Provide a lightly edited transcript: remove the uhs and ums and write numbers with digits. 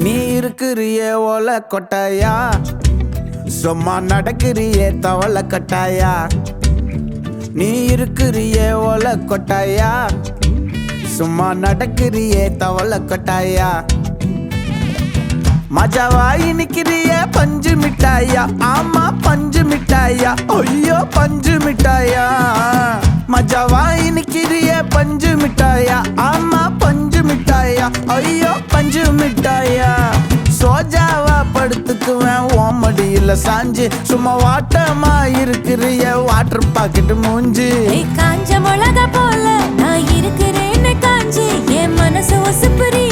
நீ இருக்கிறியே ஓல கொட்டாயா, சும்மா நடக்கிறியே தவள கட்டாயா. நீ இருக்கிறியே ஓல கொட்டாயா, சும்மா நடக்கிறியே தவள கொட்டாயா. மஜாவாயி நிக்கிறிய பஞ்சு மிட்டாயா, ஆமா பஞ்சு மிட்டாயா, ஐயோ பஞ்சு மிட்டாயா. மஜாவாயி நிக்கிறிய பஞ்சு மிட்டாயா, ஆமா பஞ்சு மிட்டாயா, ஐயோ பஞ்சு மிட்டாயா. சோஜாவா படுத்துக்குவேன் ஓமடியில சாஞ்சு, சும்மா வாட்டமா இருக்கிறிய வாட்டர் பாக்கெட் மூஞ்சி. காஞ்ச மிளகா போல நான் இருக்கிறேன்னு காஞ்சி என் மனசு ஒசுப்புறி